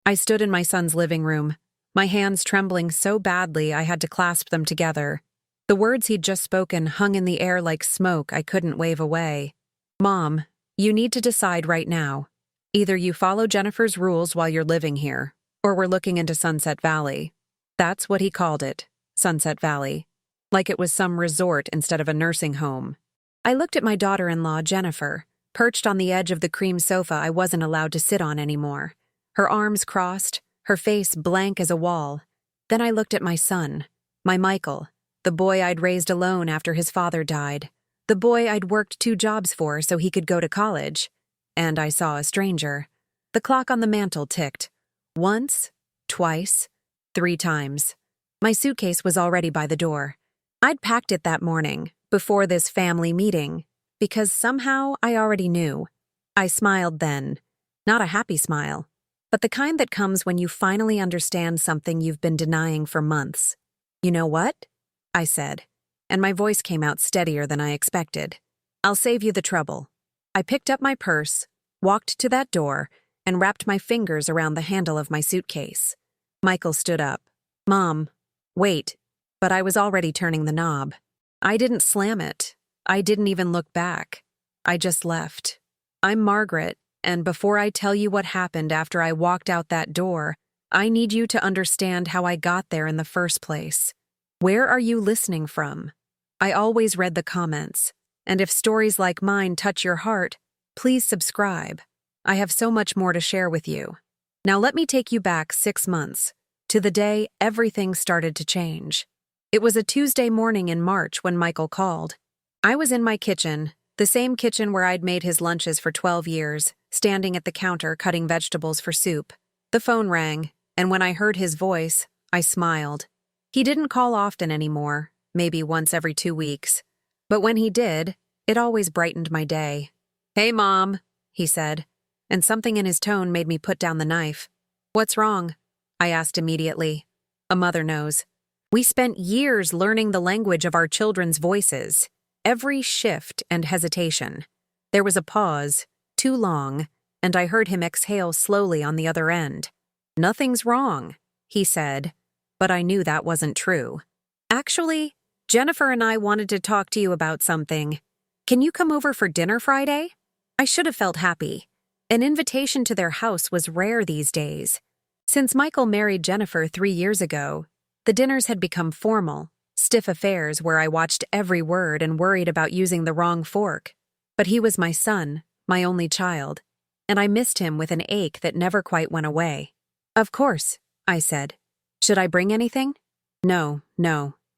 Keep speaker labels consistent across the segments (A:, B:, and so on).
A: I stood in my son's living room, my hands trembling so badly I had to clasp them together. The words he'd just spoken hung in the air like smoke I couldn't wave away. Mom, you need to decide right now. Either you follow Jennifer's rules while you're living here, or we're looking into Sunset Valley. That's what he called it, Sunset Valley. Like it was some resort instead of a nursing home. I looked at my daughter-in-law, Jennifer, perched on the edge of the cream sofa I wasn't allowed to sit on anymore. Her arms crossed, her face blank as a wall. Then I looked at my son, my Michael, the boy I'd raised alone after his father died, the boy I'd worked 2 jobs for so he could go to college. And I saw a stranger. The clock on the mantel ticked. Once, twice, 3 times. My suitcase was already by the door. I'd packed it that morning, before this family meeting, because somehow I already knew. I smiled then. Not a happy smile, but the kind that comes when you finally understand something you've been denying for months. You know what? I said, and my voice came out steadier than I expected. I'll save you the trouble. I picked up my purse, walked to that door, and wrapped my fingers around the handle of my suitcase. Michael stood up. Mom, wait. But I was already turning the knob. I didn't slam it. I didn't even look back. I just left. I'm Margaret, and before I tell you what happened after I walked out that door, I need you to understand how I got there in the first place. Where are you listening from? I always read the comments, and if stories like mine touch your heart, please subscribe. I have so much more to share with you. Now let me take you back 6 months, to the day everything started to change. It was a Tuesday morning in March when Michael called. I was in my kitchen, the same kitchen where I'd made his lunches for 12 years, standing at the counter cutting vegetables for soup. The phone rang, and when I heard his voice, I smiled. He didn't call often anymore, maybe once every 2 weeks. But when he did, it always brightened my day. Hey, Mom, he said, and something in his tone made me put down the knife. What's wrong? I asked immediately. A mother knows. We spent years learning the language of our children's voices, every shift and hesitation. There was a pause, too long, and I heard him exhale slowly on the other end. Nothing's wrong, he said, but I knew that wasn't true. Actually, Jennifer and I wanted to talk to you about something. Can you come over for dinner Friday? I should have felt happy. An invitation to their house was rare these days. Since Michael married Jennifer 3 years ago, the dinners had become formal, stiff affairs where I watched every word and worried about using the wrong fork. But he was my son, my only child, and I missed him with an ache that never quite went away. Of course, I said. Should I bring anything? No,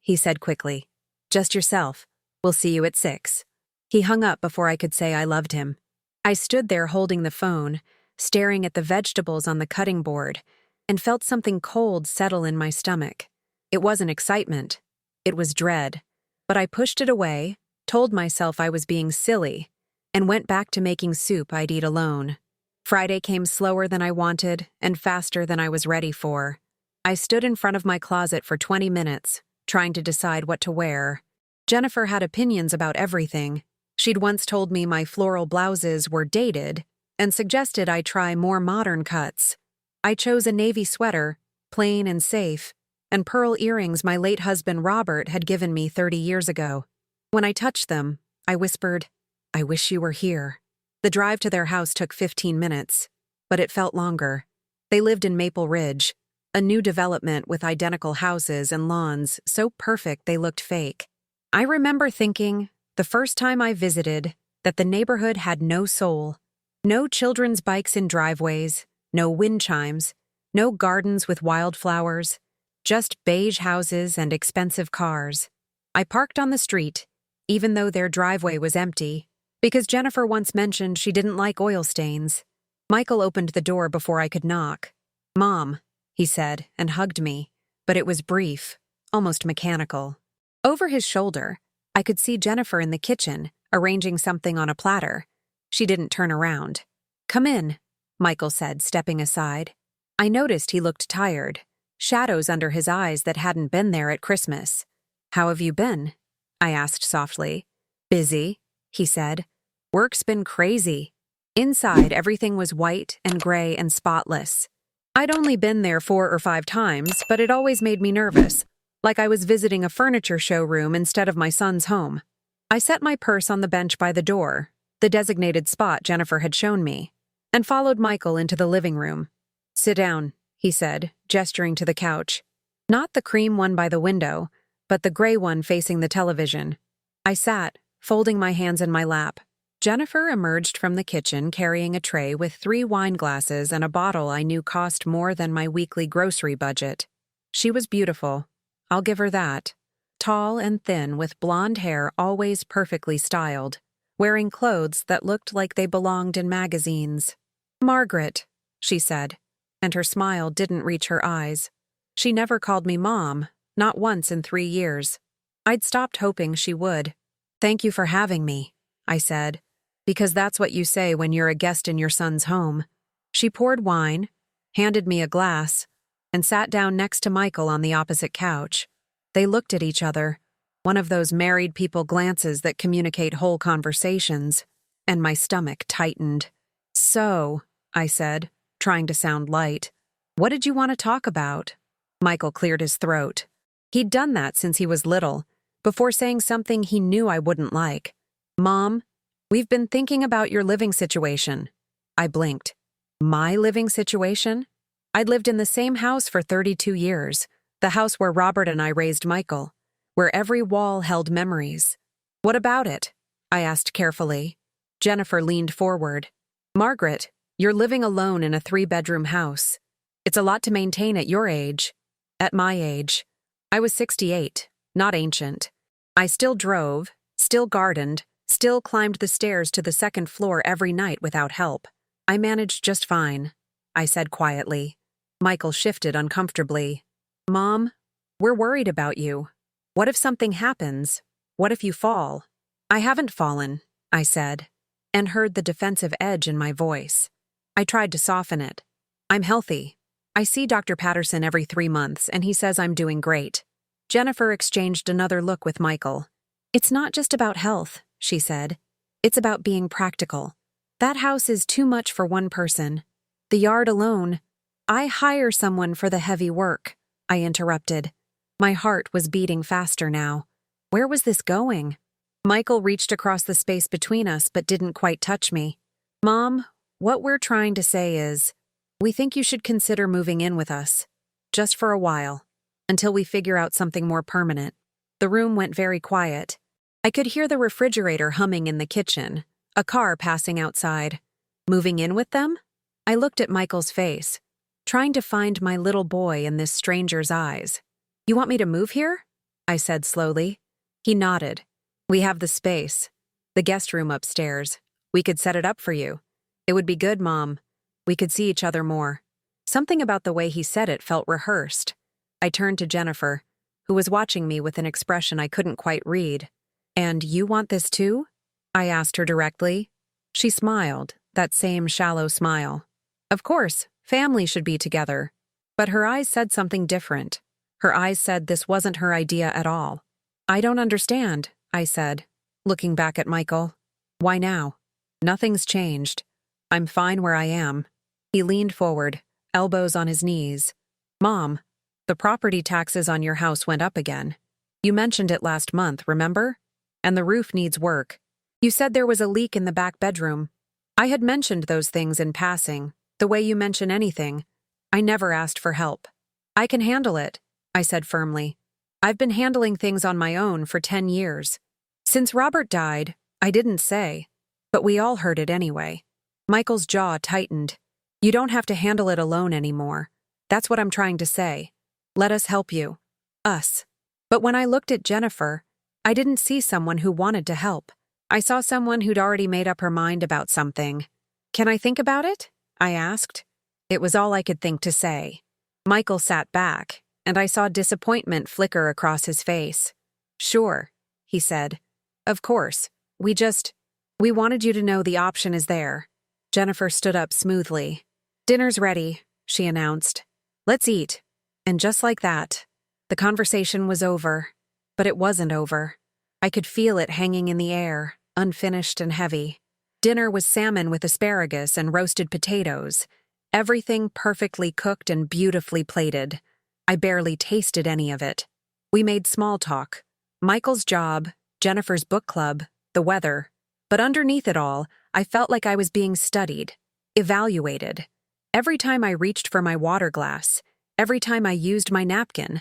A: he said quickly. Just yourself. We'll see you at 6. He hung up before I could say I loved him. I stood there holding the phone, staring at the vegetables on the cutting board, and felt something cold settle in my stomach. It wasn't excitement. It was dread. But I pushed it away, told myself I was being silly, and went back to making soup I'd eat alone. Friday came slower than I wanted and faster than I was ready for. I stood in front of my closet for 20 minutes, trying to decide what to wear. Jennifer had opinions about everything. She'd once told me my floral blouses were dated and suggested I try more modern cuts. I chose a navy sweater, plain and safe, and pearl earrings my late husband Robert had given me 30 years ago. When I touched them, I whispered, I wish you were here. The drive to their house took 15 minutes, but it felt longer. They lived in Maple Ridge, a new development with identical houses and lawns so perfect they looked fake. I remember thinking, the first time I visited, that the neighborhood had no soul. No children's bikes in driveways, no wind chimes, no gardens with wildflowers, just beige houses and expensive cars. I parked on the street, even though their driveway was empty, because Jennifer once mentioned she didn't like oil stains. Michael opened the door before I could knock. Mom, he said, and hugged me, but it was brief, almost mechanical. Over his shoulder, I could see Jennifer in the kitchen, arranging something on a platter. She didn't turn around. Come in, Michael said, stepping aside. I noticed he looked tired, shadows under his eyes that hadn't been there at Christmas. How have you been? I asked softly. Busy, he said. Work's been crazy. Inside, everything was white and gray and spotless. I'd only been there 4 or 5 times, but it always made me nervous, like I was visiting a furniture showroom instead of my son's home. I set my purse on the bench by the door, the designated spot Jennifer had shown me, and followed Michael into the living room. "Sit down," he said, gesturing to the couch. Not the cream one by the window, but the gray one facing the television. I sat, folding my hands in my lap. Jennifer emerged from the kitchen carrying a tray with 3 wine glasses and a bottle I knew cost more than my weekly grocery budget. She was beautiful. I'll give her that. Tall and thin with blonde hair always perfectly styled, wearing clothes that looked like they belonged in magazines. "Margaret," she said, and her smile didn't reach her eyes. She never called me Mom, not once in 3 years. I'd stopped hoping she would. "Thank you for having me," I said, "because that's what you say when you're a guest in your son's home." She poured wine, handed me a glass, and sat down next to Michael on the opposite couch. They looked at each other, one of those married people glances that communicate whole conversations, and my stomach tightened. "So," I said, trying to sound light, "what did you want to talk about?" Michael cleared his throat. He'd done that since he was little, before saying something he knew I wouldn't like. "Mom, we've been thinking about your living situation." I blinked. My living situation? I'd lived in the same house for 32 years, the house where Robert and I raised Michael, where every wall held memories. "What about it?" I asked carefully. Jennifer leaned forward. "Margaret, you're living alone in a 3-bedroom house. It's a lot to maintain at your age." At my age. I was 68, not ancient. I still drove, still gardened, still climbed the stairs to the 2nd floor every night without help. "I managed just fine," I said quietly. Michael shifted uncomfortably. "Mom, we're worried about you. What if something happens? What if you fall?" "I haven't fallen," I said, and heard the defensive edge in my voice. I tried to soften it. "I'm healthy. I see Dr. Patterson every 3 months, and he says I'm doing great." Jennifer exchanged another look with Michael. "It's not just about health," she said. "It's about being practical. That house is too much for one person. The yard alone—" "I hire someone for the heavy work," I interrupted. My heart was beating faster now. Where was this going? Michael reached across the space between us but didn't quite touch me. "Mom, what we're trying to say is, we think you should consider moving in with us. Just for a while. Until we figure out something more permanent." The room went very quiet. I could hear the refrigerator humming in the kitchen, a car passing outside. "Moving in with them?" I looked at Michael's face, trying to find my little boy in this stranger's eyes. "You want me to move here?" I said slowly. He nodded. "We have the space. The guest room upstairs. We could set it up for you. It would be good, Mom. We could see each other more." Something about the way he said it felt rehearsed. I turned to Jennifer, who was watching me with an expression I couldn't quite read. "And you want this too?" I asked her directly. She smiled, that same shallow smile. "Of course, family should be together." But her eyes said something different. Her eyes said this wasn't her idea at all. "I don't understand," I said, looking back at Michael. "Why now? Nothing's changed. I'm fine where I am." He leaned forward, elbows on his knees. "Mom, the property taxes on your house went up again. You mentioned it last month, remember? And the roof needs work. You said there was a leak in the back bedroom. I had mentioned those things in passing, the way you mention anything. I never asked for help. I can handle it," I said firmly. "I've been handling things on my own for 10 years. Since Robert died, I didn't say, but we all heard it anyway." Michael's jaw tightened. "You don't have to handle it alone anymore. That's what I'm trying to say. Let us help you. Us." But when I looked at Jennifer, I didn't see someone who wanted to help. I saw someone who'd already made up her mind about something. "Can I think about it?" I asked. It was all I could think to say. Michael sat back, and I saw disappointment flicker across his face. "Sure," he said. "Of course. We wanted you to know the option is there." Jennifer stood up smoothly. "Dinner's ready," she announced. "Let's eat." And just like that, the conversation was over. But it wasn't over. I could feel it hanging in the air, unfinished and heavy. Dinner was salmon with asparagus and roasted potatoes, Everything perfectly cooked and beautifully plated. I barely tasted any of it. We made small talk. Michael's job, Jennifer's book club, the weather. But underneath it all, I felt like I was being studied, evaluated. Every time I reached for my water glass, every time I used my napkin,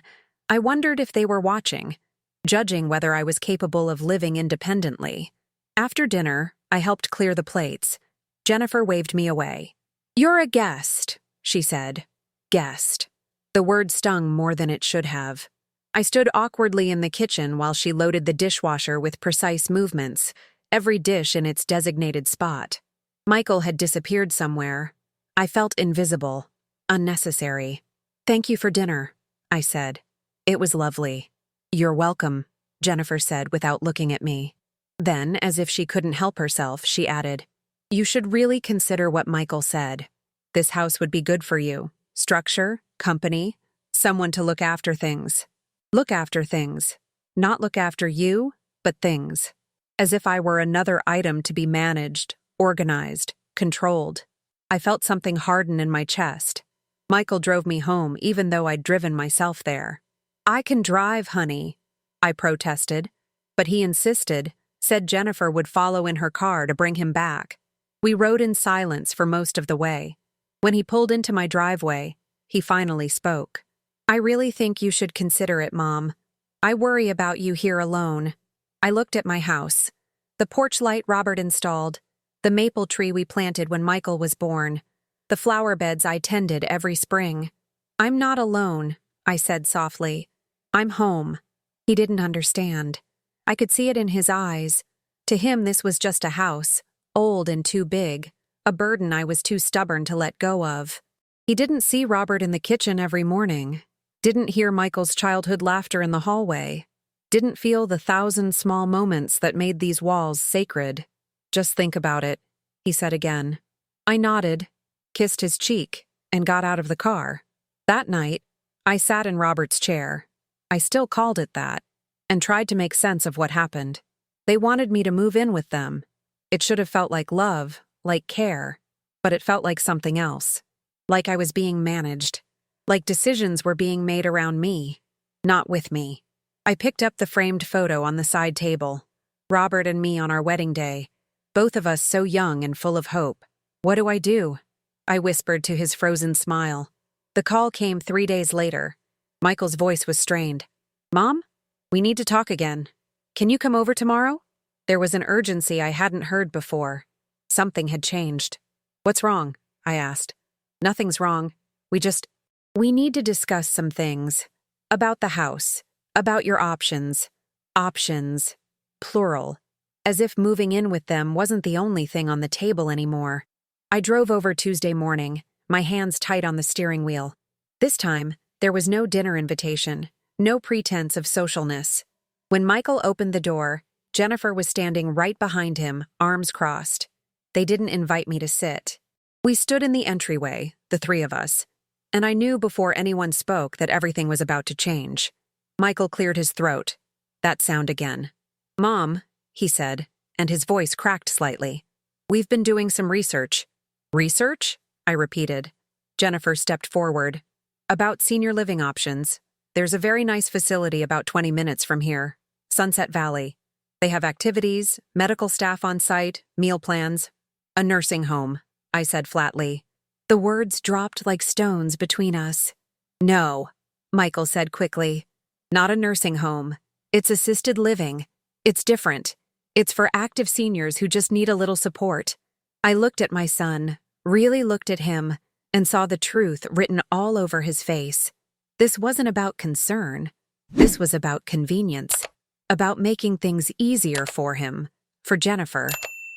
A: I wondered if they were watching, judging whether I was capable of living independently. After dinner, I helped clear the plates. Jennifer waved me away. "You're a guest," she said. Guest. The word stung more than it should have. I stood awkwardly in the kitchen while she loaded the dishwasher with precise movements, every dish in its designated spot. Michael had disappeared somewhere. I felt invisible, unnecessary. "Thank you for dinner," I said. "It was lovely." "You're welcome," Jennifer said without looking at me. Then, as if she couldn't help herself, she added, "You should really consider what Michael said. This house would be good for you. Structure, company, someone to look after things. Look after things. Not look after you, but things. As if I were another item to be managed, organized, controlled." I felt something harden in my chest. Michael drove me home even though I'd driven myself there. "I can drive, honey," I protested, but he insisted, said Jennifer would follow in her car to bring him back. We rode in silence for most of the way. When he pulled into my driveway, he finally spoke. "I really think you should consider it, Mom. I worry about you here alone." I looked at my house. The porch light Robert installed, the maple tree we planted when Michael was born, the flower beds I tended every spring. "I'm not alone," I said softly. "I'm home." He didn't understand. I could see it in his eyes. To him, this was just a house, old and too big, a burden I was too stubborn to let go of. He didn't see Robert in the kitchen every morning, didn't hear Michael's childhood laughter in the hallway, didn't feel the 1,000 small moments that made these walls sacred. "Just think about it," he said again. I nodded, kissed his cheek, and got out of the car. That night, I sat in Robert's chair. I still called it that, and tried to make sense of what happened. They wanted me to move in with them. It should have felt like love, like care, but it felt like something else. Like I was being managed. Like decisions were being made around me, not with me. I picked up the framed photo on the side table. Robert and me on our wedding day, both of us so young and full of hope. "What do I do?" I whispered to his frozen smile. The call came 3 days later. Michael's voice was strained. "Mom, we need to talk again. Can you come over tomorrow?" There was an urgency I hadn't heard before. Something had changed. "What's wrong?" I asked. "Nothing's wrong. We need to discuss some things. About the house. About your options. Options. Plural. As if moving in with them wasn't the only thing on the table anymore. I drove over Tuesday morning, my hands tight on the steering wheel. This time, there was no dinner invitation, no pretense of socialness. When Michael opened the door, Jennifer was standing right behind him, arms crossed. They didn't invite me to sit. We stood in the entryway, the three of us, and I knew before anyone spoke that everything was about to change. Michael cleared his throat. That sound again. "Mom," he said, and his voice cracked slightly. "We've been doing some research." "Research?" I repeated. Jennifer stepped forward. "About senior living options. There's a very nice facility about 20 minutes from here. Sunset Valley. They have activities, medical staff on site, meal plans. A nursing home," I said flatly. The words dropped like stones between us. "No," Michael said quickly. "Not a nursing home. It's assisted living. It's different. It's for active seniors who just need a little support." I looked at my son, really looked at him, and saw the truth written all over his face. This wasn't about concern. This was about convenience. About making things easier for him, for Jennifer,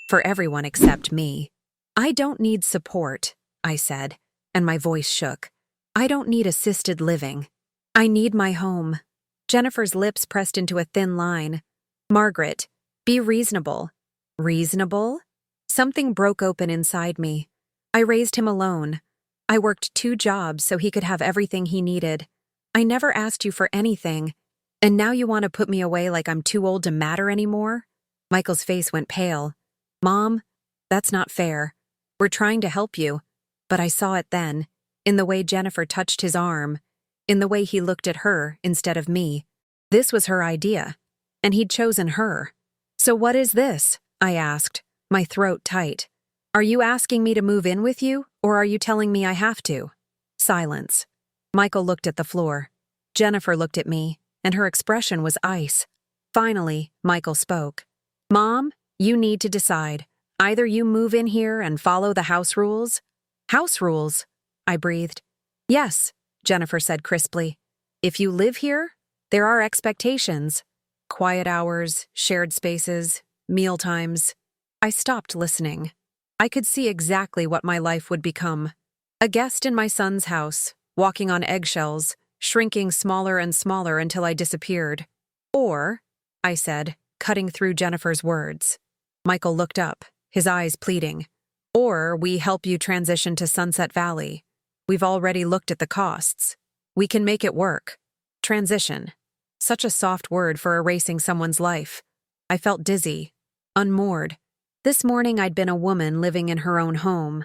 A: for everyone except me. "I don't need support," I said, and my voice shook. "I don't need assisted living. I need my home." Jennifer's lips pressed into a thin line. "Margaret, be reasonable." Reasonable? Something broke open inside me. I raised him alone. I worked 2 jobs so he could have everything he needed. I never asked you for anything, and now you want to put me away like I'm too old to matter anymore? Michael's face went pale. "Mom, that's not fair. We're trying to help you." But I saw it then, in the way Jennifer touched his arm, in the way he looked at her instead of me. This was her idea, and he'd chosen her. "So what is this?" I asked, my throat tight. "Are you asking me to move in with you, or are you telling me I have to?" Silence. Michael looked at the floor. Jennifer looked at me, and her expression was ice. Finally, Michael spoke. "Mom, you need to decide. Either you move in here and follow the house rules." "House rules?" I breathed. "Yes," Jennifer said crisply. "If you live here, there are expectations. Quiet hours, shared spaces, meal times." I stopped listening. I could see exactly what my life would become. A guest in my son's house, walking on eggshells, shrinking smaller and smaller until I disappeared. "Or," I said, cutting through Jennifer's words. Michael looked up, his eyes pleading. "Or we help you transition to Sunset Valley. We've already looked at the costs. We can make it work." Transition. Such a soft word for erasing someone's life. I felt dizzy, unmoored. This morning I'd been a woman living in her own home.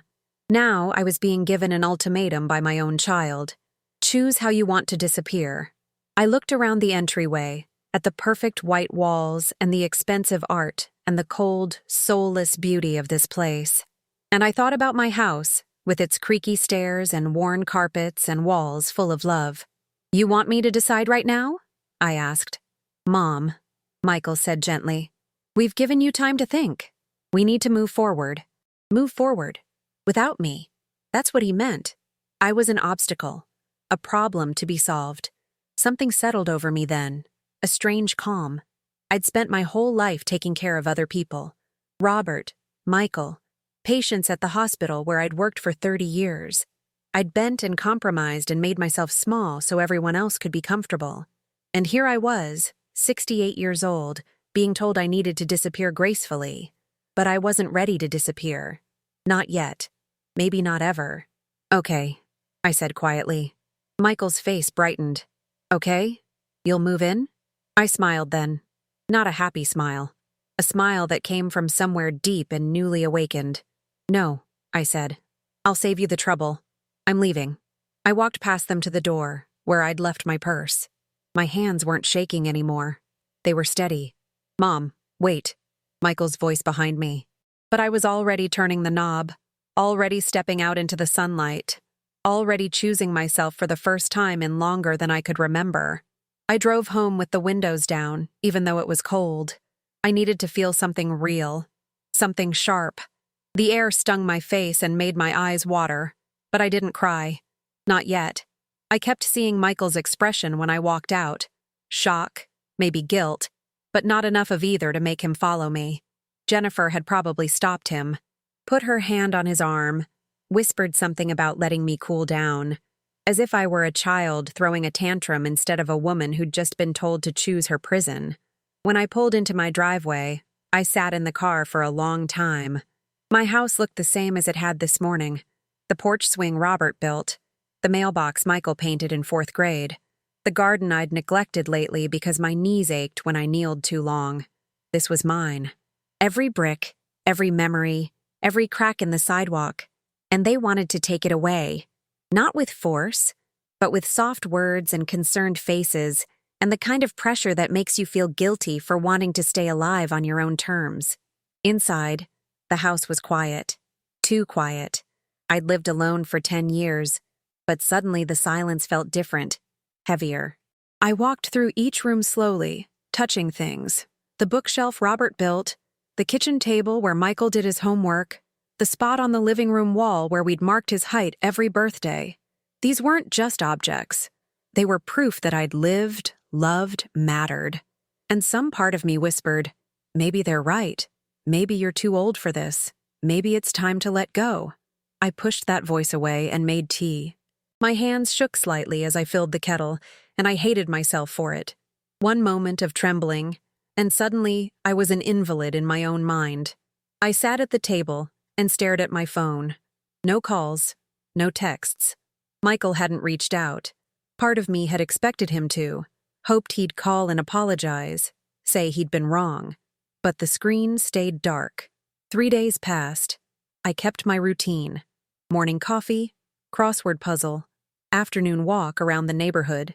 A: Now I was being given an ultimatum by my own child. Choose how you want to disappear. I looked around the entryway, at the perfect white walls and the expensive art and the cold, soulless beauty of this place. And I thought about my house, with its creaky stairs and worn carpets and walls full of love. "You want me to decide right now?" I asked. "Mom," Michael said gently, "we've given you time to think. We need to move forward." Move forward. Without me. That's what he meant. I was an obstacle. A problem to be solved. Something settled over me then. A strange calm. I'd spent my whole life taking care of other people. Robert, Michael, patients at the hospital where I'd worked for 30 years. I'd bent and compromised and made myself small so everyone else could be comfortable. And here I was, 68 years old, being told I needed to disappear gracefully. But I wasn't ready to disappear. Not yet. Maybe not ever. "Okay," I said quietly. Michael's face brightened. "Okay? You'll move in?" I smiled then. Not a happy smile. A smile that came from somewhere deep and newly awakened. "No," I said. "I'll save you the trouble. I'm leaving." I walked past them to the door, where I'd left my purse. My hands weren't shaking anymore. They were steady. "Mom, wait." Michael's voice behind me. But I was already turning the knob, already stepping out into the sunlight, already choosing myself for the first time in longer than I could remember. I drove home with the windows down, even though it was cold. I needed to feel something real, something sharp. The air stung my face and made my eyes water, but I didn't cry. Not yet. I kept seeing Michael's expression when I walked out. Shock, maybe guilt, but not enough of either to make him follow me. Jennifer had probably stopped him, put her hand on his arm, whispered something about letting me cool down, as if I were a child throwing a tantrum instead of a woman who'd just been told to choose her prison. When I pulled into my driveway, I sat in the car for a long time. My house looked the same as it had this morning. The porch swing Robert built, the mailbox Michael painted in 4th grade, the garden I'd neglected lately because my knees ached when I kneeled too long. This was mine. Every brick, every memory, every crack in the sidewalk, and they wanted to take it away. Not with force, but with soft words and concerned faces and the kind of pressure that makes you feel guilty for wanting to stay alive on your own terms. Inside, the house was quiet. Too quiet. I'd lived alone for 10 years, but suddenly the silence felt different, heavier. I walked through each room slowly, touching things. The bookshelf Robert built, the kitchen table where Michael did his homework, the spot on the living room wall where we'd marked his height every birthday. These weren't just objects. They were proof that I'd lived, loved, mattered. And some part of me whispered, maybe they're right. Maybe you're too old for this. Maybe it's time to let go. I pushed that voice away and made tea. My hands shook slightly as I filled the kettle, and I hated myself for it. One moment of trembling, and suddenly I was an invalid in my own mind. I sat at the table and stared at my phone. No calls, no texts. Michael hadn't reached out. Part of me had expected him to, hoped he'd call and apologize, say he'd been wrong. But the screen stayed dark. 3 days passed. I kept my routine. Morning coffee, crossword puzzle, afternoon walk around the neighborhood.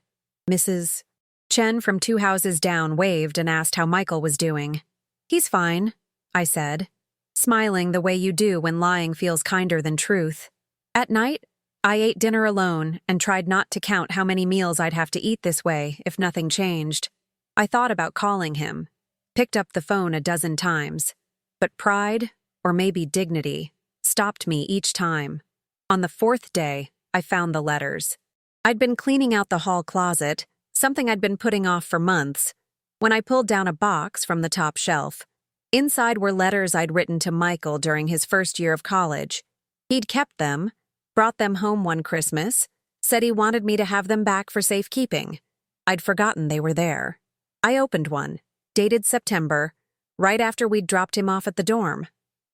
A: Mrs. Chen from 2 houses down waved and asked how Michael was doing. "He's fine," I said, smiling the way you do when lying feels kinder than truth. At night, I ate dinner alone and tried not to count how many meals I'd have to eat this way if nothing changed. I thought about calling him, picked up the phone a dozen times, but pride, or maybe dignity, stopped me each time. On the 4th day, I found the letters. I'd been cleaning out the hall closet, something I'd been putting off for months, when I pulled down a box from the top shelf. Inside were letters I'd written to Michael during his first year of college. He'd kept them, brought them home one Christmas, said he wanted me to have them back for safekeeping. I'd forgotten they were there. I opened one, dated September, right after we'd dropped him off at the dorm.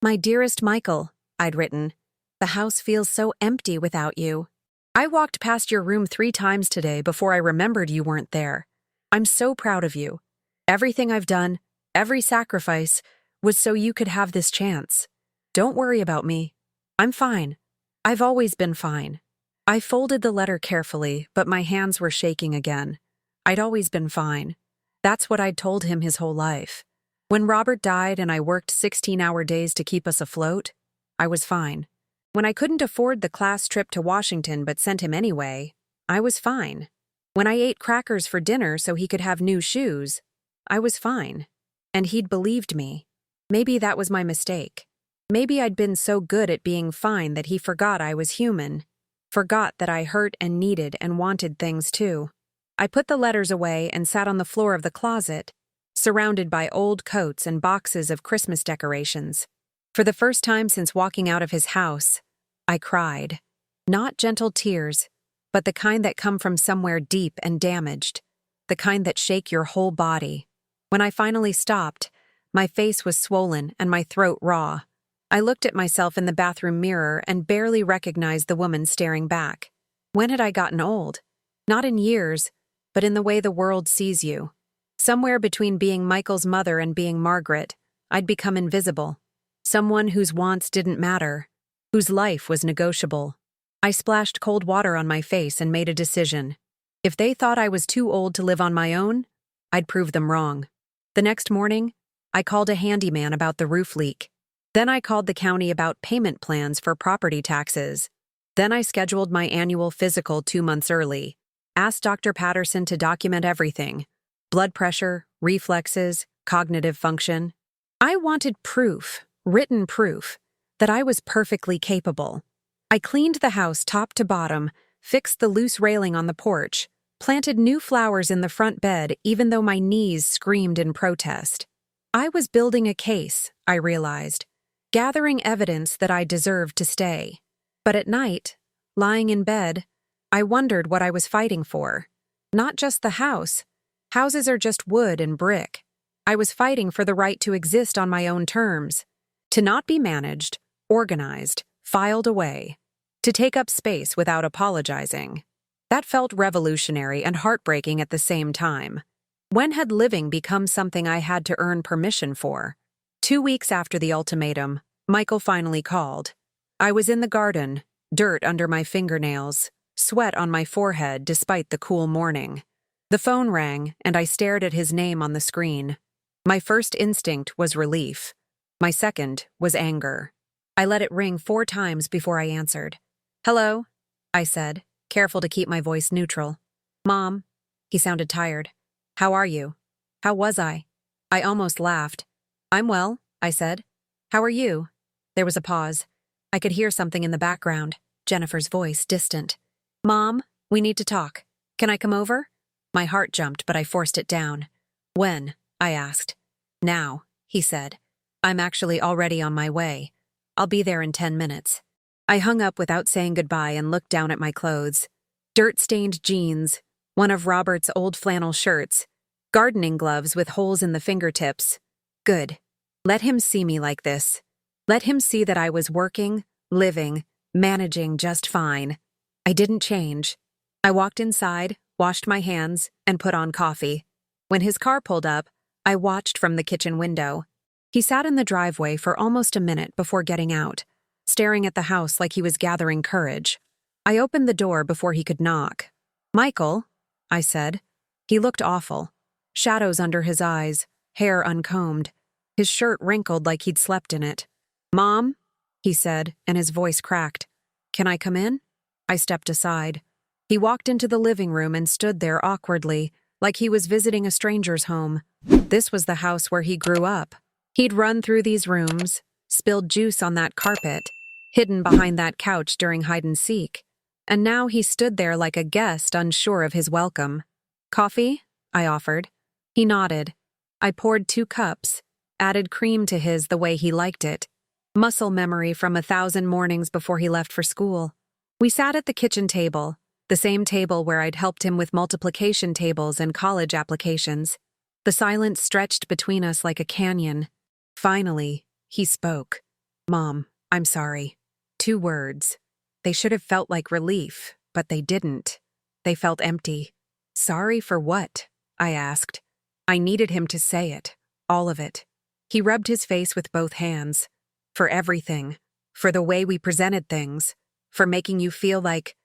A: "My dearest Michael," I'd written, "the house feels so empty without you. I walked past your room 3 times today before I remembered you weren't there. I'm so proud of you. Everything I've done, every sacrifice, was so you could have this chance. Don't worry about me. I'm fine. I've always been fine." I folded the letter carefully, but my hands were shaking again. I'd always been fine. That's what I'd told him his whole life. When Robert died and I worked 16-hour days to keep us afloat, I was fine. When I couldn't afford the class trip to Washington but sent him anyway, I was fine. When I ate crackers for dinner so he could have new shoes, I was fine. And he'd believed me. Maybe that was my mistake. Maybe I'd been so good at being fine that he forgot I was human, forgot that I hurt and needed and wanted things too. I put the letters away and sat on the floor of the closet, surrounded by old coats and boxes of Christmas decorations. For the first time since walking out of his house, I cried. Not gentle tears, but the kind that come from somewhere deep and damaged, the kind that shake your whole body. When I finally stopped, my face was swollen and my throat raw. I looked at myself in the bathroom mirror and barely recognized the woman staring back. When had I gotten old? Not in years, but in the way the world sees you. Somewhere between being Michael's mother and being Margaret, I'd become invisible. Someone whose wants didn't matter, whose life was negotiable. I splashed cold water on my face and made a decision. If they thought I was too old to live on my own, I'd prove them wrong. The next morning, I called a handyman about the roof leak. Then I called the county about payment plans for property taxes. Then I scheduled my annual physical 2 months early, asked Dr. Patterson to document everything: blood pressure, reflexes, cognitive function. I wanted proof, written proof, that I was perfectly capable. I cleaned the house top to bottom, fixed the loose railing on the porch, planted new flowers in the front bed even though my knees screamed in protest. I was building a case, I realized, gathering evidence that I deserved to stay. But at night, lying in bed, I wondered what I was fighting for. Not just the house. Houses are just wood and brick. I was fighting for the right to exist on my own terms, to not be managed, organized, filed away, to take up space without apologizing. That felt revolutionary and heartbreaking at the same time. When had living become something I had to earn permission for? 2 weeks after the ultimatum, Michael finally called. I was in the garden, dirt under my fingernails, sweat on my forehead despite the cool morning. The phone rang, and I stared at his name on the screen. My first instinct was relief. My second was anger. I let it ring 4 times before I answered. "Hello," I said, careful to keep my voice neutral. "Mom." He sounded tired. "How are you?" "How was I?" I almost laughed. "I'm well," I said. "How are you?" There was a pause. I could hear something in the background, Jennifer's voice, distant. "Mom, we need to talk. Can I come over?" My heart jumped, but I forced it down. "When?" I asked. "Now," he said. "I'm actually already on my way. I'll be there in 10 minutes. I hung up without saying goodbye and looked down at my clothes. Dirt-stained jeans, one of Robert's old flannel shirts, gardening gloves with holes in the fingertips. Good. Let him see me like this. Let him see that I was working, living, managing just fine. I didn't change. I walked inside, washed my hands, and put on coffee. When his car pulled up, I watched from the kitchen window. He sat in the driveway for almost a minute before getting out. staring at the house like he was gathering courage. I opened the door before he could knock. "Michael," I said. He looked awful. Shadows under his eyes, hair uncombed, his shirt wrinkled like he'd slept in it. "Mom," he said, and his voice cracked. "Can I come in?" I stepped aside. He walked into the living room and stood there awkwardly, like he was visiting a stranger's home. This was the house where he grew up. He'd run through these rooms, spilled juice on that carpet, hidden behind that couch during hide and seek. And now he stood there like a guest unsure of his welcome. "Coffee?" I offered. He nodded. I poured 2 cups, added cream to his the way he liked it. Muscle memory from 1,000 mornings before he left for school. We sat at the kitchen table, the same table where I'd helped him with multiplication tables and college applications. The silence stretched between us like a canyon. Finally, he spoke. "Mom, I'm sorry." 2 words. They should have felt like relief, but they didn't. They felt empty. "Sorry for what?" I asked. I needed him to say it, all of it. He rubbed his face with both hands. "For everything. For the way we presented things. For making you feel like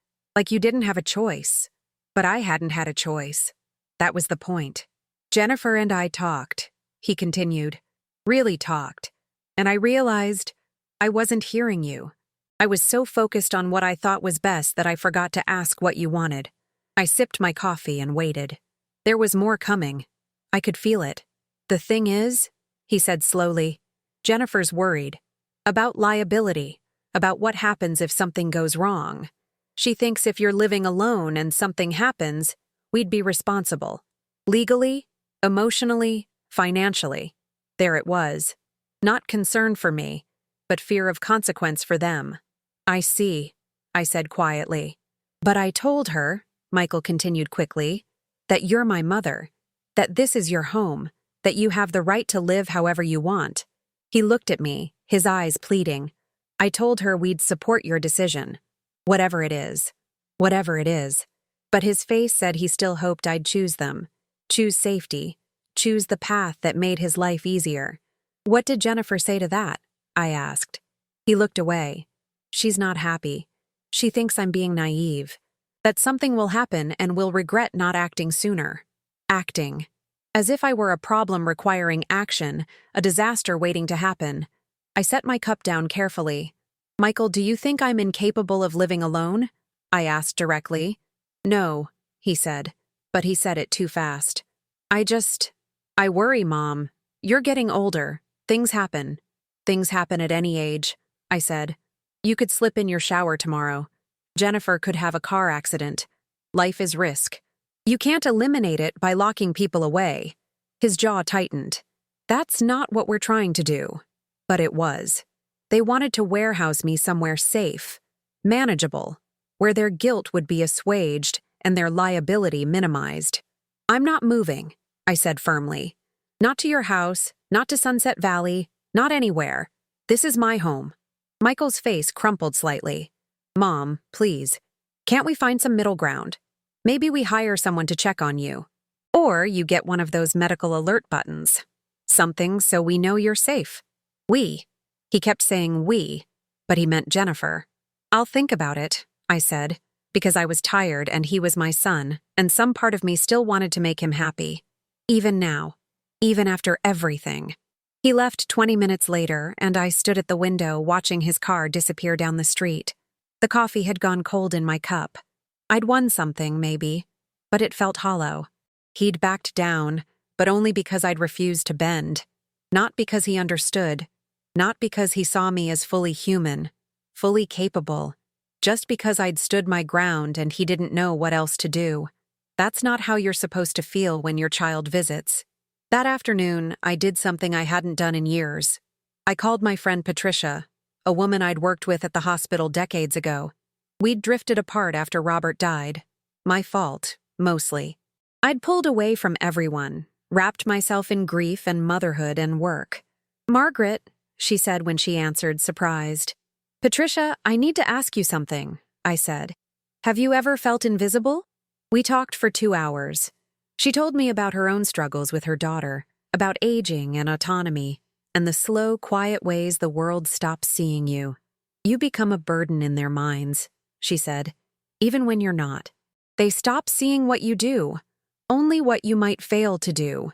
A: you didn't have a choice. But I hadn't had a choice. That was the point. Jennifer and I talked," he continued. "Really talked. And I realized I wasn't hearing you. I was so focused on what I thought was best that I forgot to ask what you wanted." I sipped my coffee and waited. There was more coming. I could feel it. "The thing is," he said slowly, "Jennifer's worried. About liability. About what happens if something goes wrong. She thinks if you're living alone and something happens, we'd be responsible. Legally, emotionally, financially." There it was. Not concern for me, but fear of consequence for them. "I see," I said quietly. "But I told her," Michael continued quickly, "that you're my mother, that this is your home, that you have the right to live however you want." He looked at me, his eyes pleading. "I told her we'd support your decision. Whatever it is. Whatever it is." But his face said he still hoped I'd choose them. Choose safety. Choose the path that made his life easier. "What did Jennifer say to that?" I asked. He looked away. "She's not happy. She thinks I'm being naive. That something will happen and we'll regret not acting sooner." Acting. As if I were a problem requiring action, a disaster waiting to happen. I set my cup down carefully. "Michael, do you think I'm incapable of living alone?" I asked directly. "No," he said, but he said it too fast. I worry, Mom. You're getting older. Things happen. Things happen at any age," I said. "You could slip in your shower tomorrow. Jennifer could have a car accident. Life is risk. You can't eliminate it by locking people away." His jaw tightened. "That's not what we're trying to do." But it was. They wanted to warehouse me somewhere safe, manageable, where their guilt would be assuaged and their liability minimized. "I'm not moving," I said firmly. "Not to your house, not to Sunset Valley, not anywhere. This is my home." Michael's face crumpled slightly. "Mom, please. Can't we find some middle ground? Maybe we hire someone to check on you. Or you get one of those medical alert buttons. Something so we know you're safe. We." He kept saying we, but he meant Jennifer. "I'll think about it," I said, because I was tired and he was my son, and some part of me still wanted to make him happy. Even now. Even after everything. He left 20 minutes later, and I stood at the window watching his car disappear down the street. The coffee had gone cold in my cup. I'd won something, maybe, but it felt hollow. He'd backed down, but only because I'd refused to bend. Not because he understood. Not because he saw me as fully human, fully capable. Just because I'd stood my ground and he didn't know what else to do. That's not how you're supposed to feel when your child visits. That afternoon, I did something I hadn't done in years. I called my friend Patricia, a woman I'd worked with at the hospital decades ago. We'd drifted apart after Robert died. My fault, mostly. I'd pulled away from everyone, wrapped myself in grief and motherhood and work. "Margaret," she said when she answered, surprised. "Patricia, I need to ask you something," I said. "Have you ever felt invisible?" We talked for 2 hours. She told me about her own struggles with her daughter, about aging and autonomy, and the slow, quiet ways the world stops seeing you. You become a burden in their minds, she said, even when you're not. They stop seeing what you do, only what you might fail to do.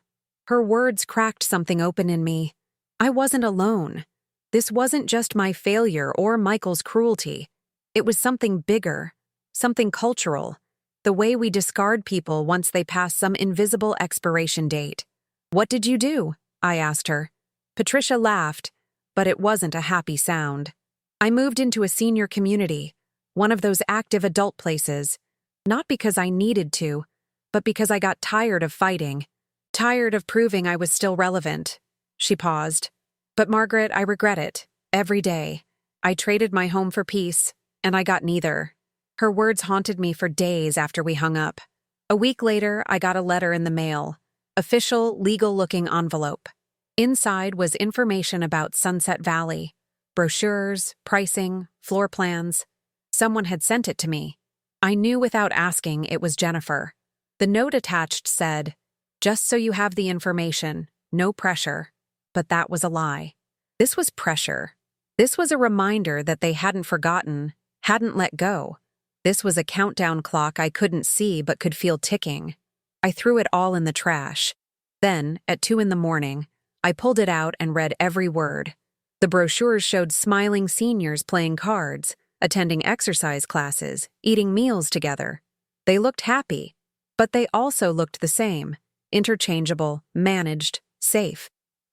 A: Her words cracked something open in me. I wasn't alone. This wasn't just my failure or Michael's cruelty. It was something bigger, something cultural, the way we discard people once they pass some invisible expiration date. What did you do? I asked her. Patricia laughed, but it wasn't a happy sound. I moved into a senior community, one of those active adult places, not because I needed to, but because I got tired of fighting, tired of proving I was still relevant. She paused. But Margaret, I regret it. Every day. I traded my home for peace, and I got neither. Her words haunted me for days after we hung up. A week later, I got a letter in the mail. Official, legal-looking envelope. Inside was information about Sunset Valley. Brochures, pricing, floor plans. Someone had sent it to me. I knew without asking it was Jennifer. The note attached said, "Just so you have the information, no pressure." But that was a lie. This was pressure. This was a reminder that they hadn't forgotten, hadn't let go. This was a countdown clock I couldn't see but could feel ticking. I threw it all in the trash. Then, at 2 a.m, I pulled it out and read every word. The brochures showed smiling seniors playing cards, attending exercise classes, eating meals together. They looked happy, but they also looked the same, interchangeable, managed, safe.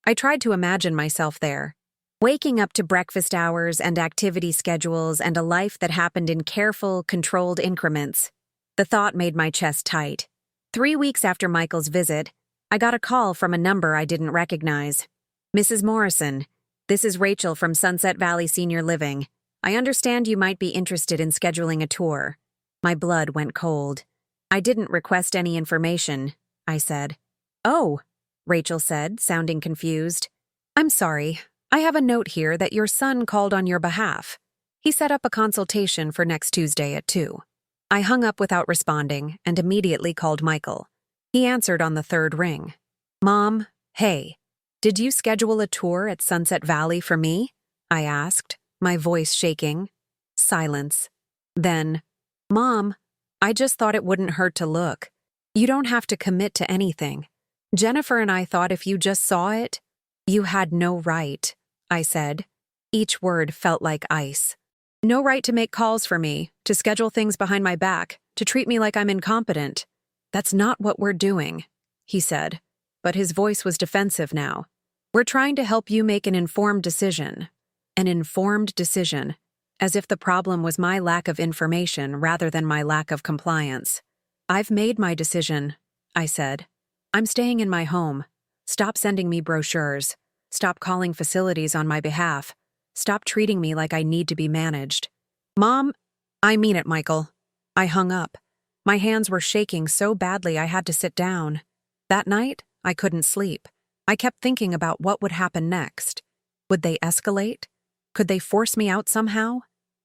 A: I tried to imagine myself there, waking up to breakfast hours and activity schedules and a life that happened in careful, controlled increments. The thought made my chest tight. 3 weeks after Michael's visit, I got a call from a number I didn't recognize. "Mrs. Morrison, this is Rachel from Sunset Valley Senior Living. I understand you might be interested in scheduling a tour." My blood went cold. "I didn't request any information," I said. "Oh," Rachel said, sounding confused. "I'm sorry. I have a note here that your son called on your behalf. He set up a consultation for next Tuesday at 2. I hung up without responding and immediately called Michael. He answered on the 3rd ring. "Mom, hey, did you schedule a tour at Sunset Valley for me?" I asked, my voice shaking. Silence. Then, "Mom, I just thought it wouldn't hurt to look. You don't have to commit to anything. Jennifer and I thought if you just saw it." "You had no right," I said. Each word felt like ice. "No right to make calls for me, to schedule things behind my back, to treat me like I'm incompetent. That's not what we're doing," he said, but his voice was defensive now. "We're trying to help you make an informed decision." An informed decision, as if the problem was my lack of information rather than my lack of compliance. "I've made my decision," I said. "I'm staying in my home. Stop sending me brochures. Stop calling facilities on my behalf. Stop treating me like I need to be managed." "Mom, I mean it, Michael." I hung up. My hands were shaking so badly I had to sit down. That night, I couldn't sleep. I kept thinking about what would happen next. Would they escalate? Could they force me out somehow?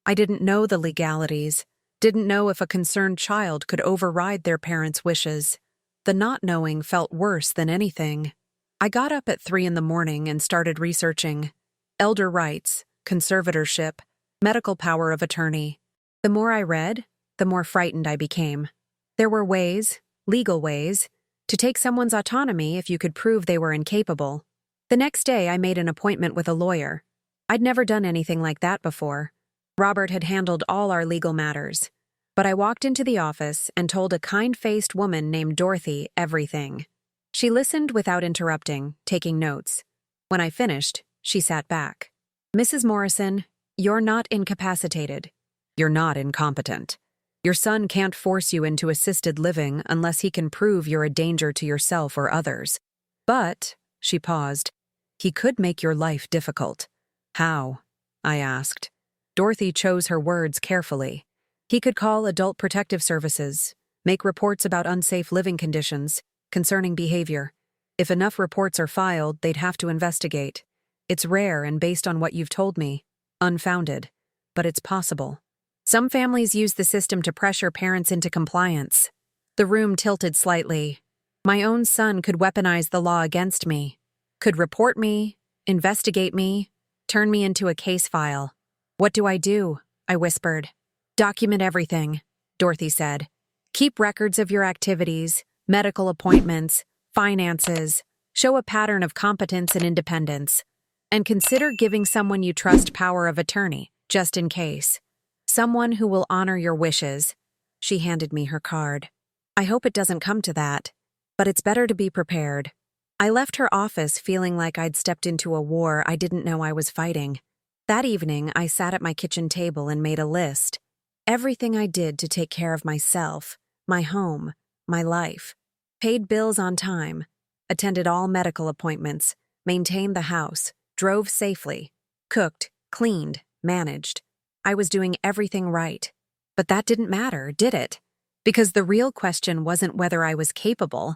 A: I didn't know the legalities, didn't know if a concerned child could override their parents' wishes. The not knowing felt worse than anything. I got up at 3 a.m. and started researching. Elder rights, conservatorship, medical power of attorney. The more I read, the more frightened I became. There were ways, legal ways, to take someone's autonomy if you could prove they were incapable. The next day I made an appointment with a lawyer. I'd never done anything like that before. Robert had handled all our legal matters. But I walked into the office and told a kind-faced woman named Dorothy everything. She listened without interrupting, taking notes. When I finished, she sat back. "Mrs. Morrison, you're not incapacitated. You're not incompetent. Your son can't force you into assisted living unless he can prove you're a danger to yourself or others. But," she paused, "he could make your life difficult." "How?" I asked. Dorothy chose her words carefully. "He could call Adult Protective Services, make reports about unsafe living conditions, concerning behavior. If enough reports are filed, they'd have to investigate. It's rare and based on what you've told me, unfounded, but it's possible. Some families use the system to pressure parents into compliance." The room tilted slightly. My own son could weaponize the law against me, could report me, investigate me, turn me into a case file. What do I do? I whispered. Document everything, Dorothy said. Keep records of your activities, medical appointments, finances. Show a pattern of competence and independence. And consider giving someone you trust power of attorney, just in case. Someone who will honor your wishes. She handed me her card. I hope it doesn't come to that, but it's better to be prepared. I left her office feeling like I'd stepped into a war I didn't know I was fighting. That evening, I sat at my kitchen table and made a list. Everything I did to take care of myself, my home, my life. Paid bills on time, attended all medical appointments, maintained the house, drove safely, cooked, cleaned, managed. I was doing everything right. But that didn't matter, did it? Because the real question wasn't whether I was capable,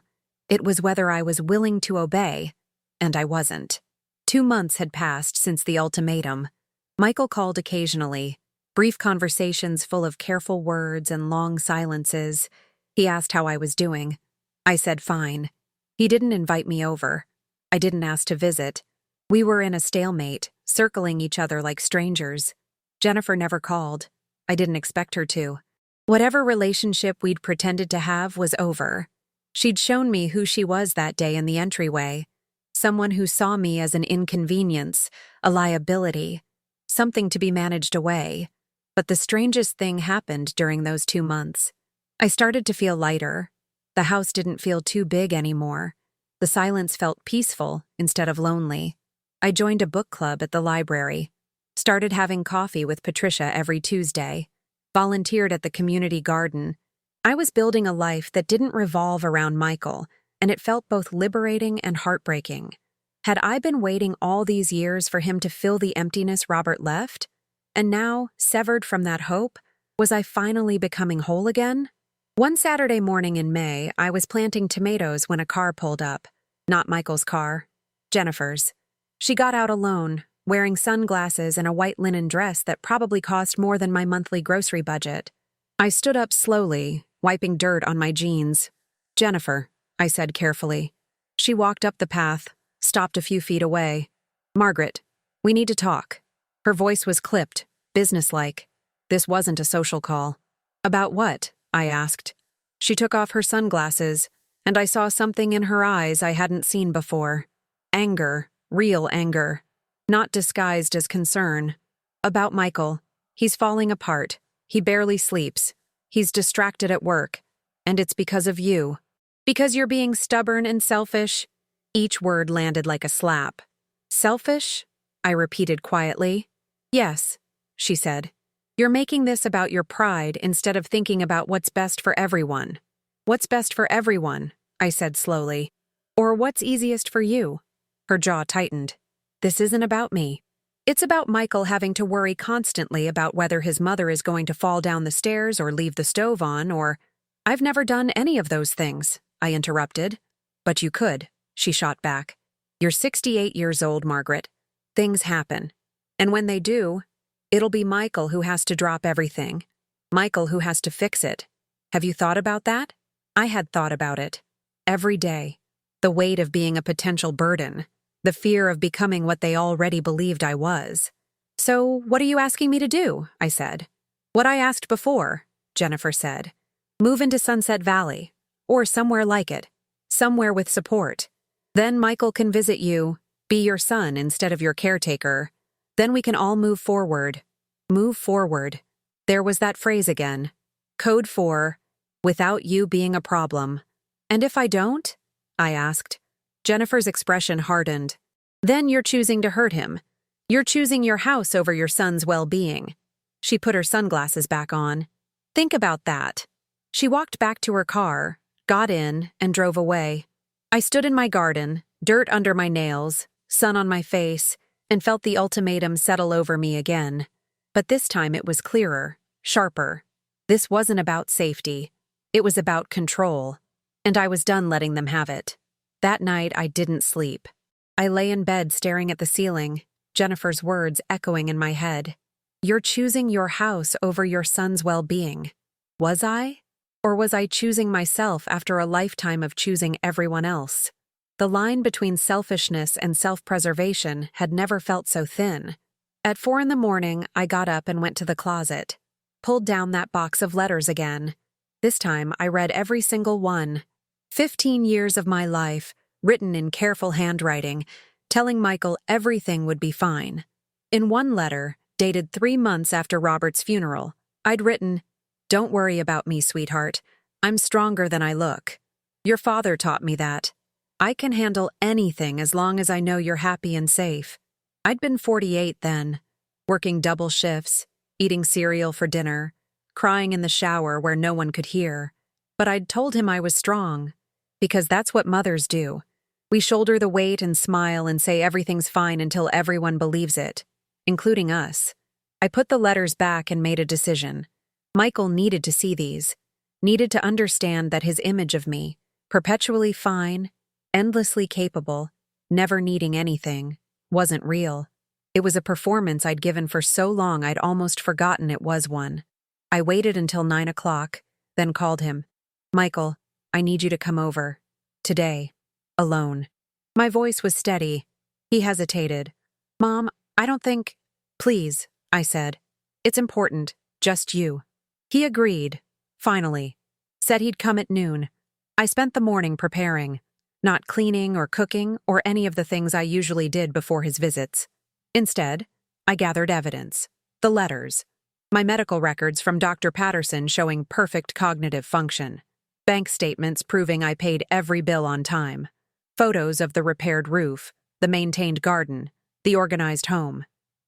A: it was whether I was willing to obey, and I wasn't. 2 months had passed since the ultimatum. Michael called occasionally, brief conversations full of careful words and long silences. He asked how I was doing. I said fine. He didn't invite me over. I didn't ask to visit. We were in a stalemate, circling each other like strangers. Jennifer never called. I didn't expect her to. Whatever relationship we'd pretended to have was over. She'd shown me who she was that day in the entryway. Someone who saw me as an inconvenience, a liability, something to be managed away. But the strangest thing happened during those 2 months. I started to feel lighter. The house didn't feel too big anymore. The silence felt peaceful instead of lonely. I joined a book club at the library, started having coffee with Patricia every Tuesday, volunteered at the community garden. I was building a life that didn't revolve around Michael, and it felt both liberating and heartbreaking. Had I been waiting all these years for him to fill the emptiness Robert left? And now, severed from that hope, was I finally becoming whole again? One Saturday morning in May, I was planting tomatoes when a car pulled up. Not Michael's car, Jennifer's. She got out alone, wearing sunglasses and a white linen dress that probably cost more than my monthly grocery budget. I stood up slowly, wiping dirt on my jeans. Jennifer, I said carefully. She walked up the path, stopped a few feet away. Margaret, we need to talk. Her voice was clipped, businesslike. This wasn't a social call. About what? I asked. She took off her sunglasses, and I saw something in her eyes I hadn't seen before. Anger, real anger, not disguised as concern. About Michael. He's falling apart. He barely sleeps. He's distracted at work. And it's because of you. Because you're being stubborn and selfish? Each word landed like a slap. Selfish? I repeated quietly. Yes, she said. You're making this about your pride instead of thinking about what's best for everyone. What's best for everyone? I said slowly. Or what's easiest for you? Her jaw tightened. This isn't about me. It's about Michael having to worry constantly about whether his mother is going to fall down the stairs or leave the stove on or... I've never done any of those things, I interrupted. But you could, she shot back. You're 68 years old, Margaret. Things happen. And when they do, it'll be Michael who has to drop everything. Michael who has to fix it. Have you thought about that? I had thought about it. Every day. The weight of being a potential burden. The fear of becoming what they already believed I was. So, what are you asking me to do? I said. What I asked before, Jennifer said. Move into Sunset Valley. Or somewhere like it. Somewhere with support. Then Michael can visit you, be your son instead of your caretaker. Then we can all move forward. Move forward. There was that phrase again. Code 4, without you being a problem. And if I don't? I asked. Jennifer's expression hardened. Then you're choosing to hurt him. You're choosing your house over your son's well-being. She put her sunglasses back on. Think about that. She walked back to her car, got in, and drove away. I stood in my garden, dirt under my nails, sun on my face, and felt the ultimatum settle over me again. But this time it was clearer, sharper. This wasn't about safety. It was about control. And I was done letting them have it. That night I didn't sleep. I lay in bed staring at the ceiling, Jennifer's words echoing in my head. You're choosing your house over your son's well-being. Was I? Or was I choosing myself after a lifetime of choosing everyone else? The line between selfishness and self-preservation had never felt so thin. At 4 in the morning, I got up and went to the closet, pulled down that box of letters again. This time, I read every single one. 15 years of my life, written in careful handwriting, telling Michael everything would be fine. In one letter, dated 3 months after Robert's funeral, I'd written, "Don't worry about me, sweetheart. I'm stronger than I look. Your father taught me that. I can handle anything as long as I know you're happy and safe." I'd been 48 then, working double shifts, eating cereal for dinner, crying in the shower where no one could hear. But I'd told him I was strong, because that's what mothers do. We shoulder the weight and smile and say everything's fine until everyone believes it, including us. I put the letters back and made a decision. Michael needed to see these, needed to understand that his image of me, perpetually fine, endlessly capable, never needing anything, wasn't real. It was a performance I'd given for so long I'd almost forgotten it was one. I waited until 9 o'clock, then called him. "Michael, I need you to come over. Today. Alone." My voice was steady. He hesitated. "Mom, I don't think—" "Please," I said. "It's important. Just you." He agreed. Finally. Said he'd come at noon. I spent the morning preparing, not cleaning or cooking or any of the things I usually did before his visits. Instead, I gathered evidence. The letters. My medical records from Dr. Patterson showing perfect cognitive function. Bank statements proving I paid every bill on time. Photos of the repaired roof, the maintained garden, the organized home.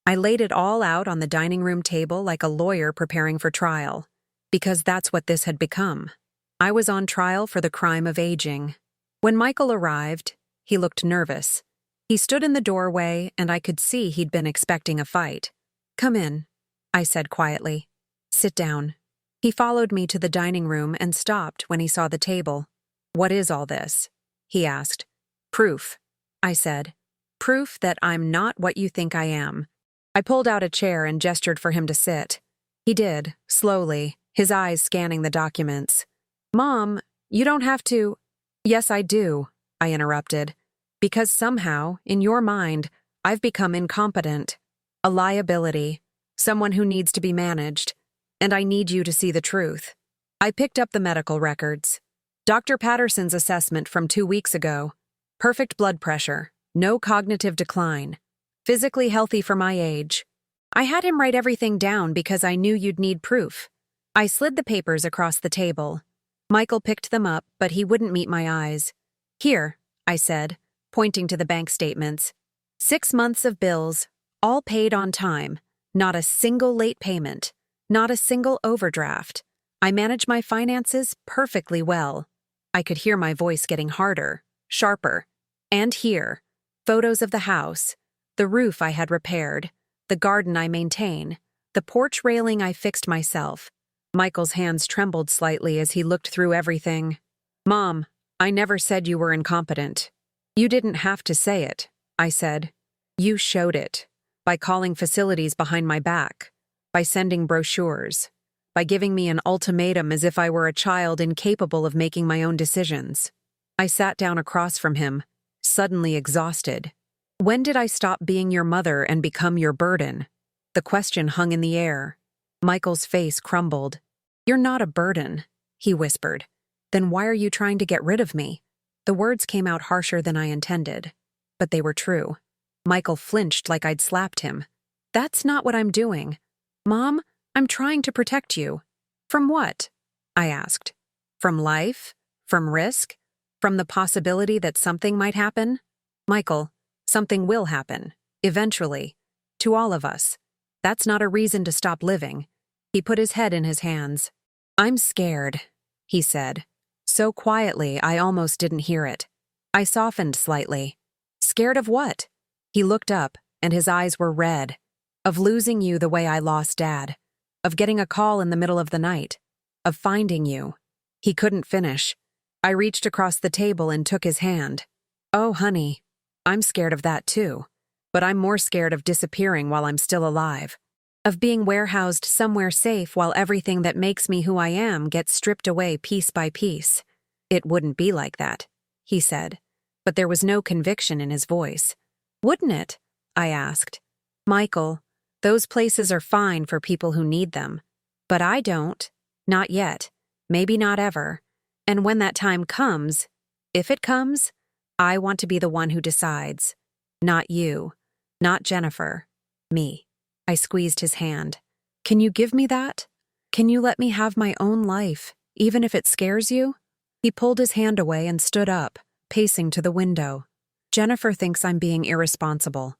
A: I laid it all out on the dining room table like a lawyer preparing for trial, because that's what this had become. I was on trial for the crime of aging. When Michael arrived, he looked nervous. He stood in the doorway, and I could see he'd been expecting a fight. "Come in," I said quietly. "Sit down." He followed me to the dining room and stopped when he saw the table. "What is all this?" he asked. "Proof," I said. "Proof that I'm not what you think I am." I pulled out a chair and gestured for him to sit. He did, slowly, his eyes scanning the documents. "Mom, you don't have to—" "Yes, I do," I interrupted. "Because somehow, in your mind, I've become incompetent. A liability. Someone who needs to be managed. And I need you to see the truth." I picked up the medical records. Dr. Patterson's assessment from 2 weeks ago. Perfect blood pressure. No cognitive decline. Physically healthy for my age. I had him write everything down because I knew you'd need proof. I slid the papers across the table. Michael picked them up, but he wouldn't meet my eyes. "Here," I said, pointing to the bank statements. 6 months of bills, all paid on time. Not a single late payment. Not a single overdraft. I manage my finances perfectly well. I could hear my voice getting harder, sharper. And here, photos of the house, the roof I had repaired, the garden I maintain, the porch railing I fixed myself. Michael's hands trembled slightly as he looked through everything. "Mom, I never said you were incompetent." "You didn't have to say it," I said. "You showed it, by calling facilities behind my back, by sending brochures, by giving me an ultimatum as if I were a child incapable of making my own decisions." I sat down across from him, suddenly exhausted. "When did I stop being your mother and become your burden?" The question hung in the air. Michael's face crumbled. "You're not a burden," he whispered. "Then why are you trying to get rid of me?" The words came out harsher than I intended, but they were true. Michael flinched like I'd slapped him. "That's not what I'm doing. Mom, I'm trying to protect you." "From what?" I asked. "From life? From risk? From the possibility that something might happen?" "Michael, something will happen. Eventually. To all of us. That's not a reason to stop living." He put his head in his hands. "I'm scared," he said. So quietly I almost didn't hear it. I softened slightly. "Scared of what?" He looked up, and his eyes were red. "Of losing you the way I lost Dad. Of getting a call in the middle of the night. Of finding you." He couldn't finish. I reached across the table and took his hand. "Oh, honey, I'm scared of that too. But I'm more scared of disappearing while I'm still alive. Of being warehoused somewhere safe while everything that makes me who I am gets stripped away piece by piece." "It wouldn't be like that," he said, but there was no conviction in his voice. "Wouldn't it?" I asked. "Michael, Those places are fine for people who need them. But I don't. Not yet. Maybe not ever. And when that time comes, if it comes, I want to be the one who decides. Not you. Not Jennifer. Me. I squeezed his hand. Can you give me that? Can you let me have my own life, even if it scares you? He pulled his hand away and stood up, pacing to the window. Jennifer thinks I'm being irresponsible.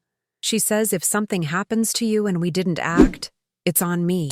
A: She says if something happens to you and we didn't act, it's on me.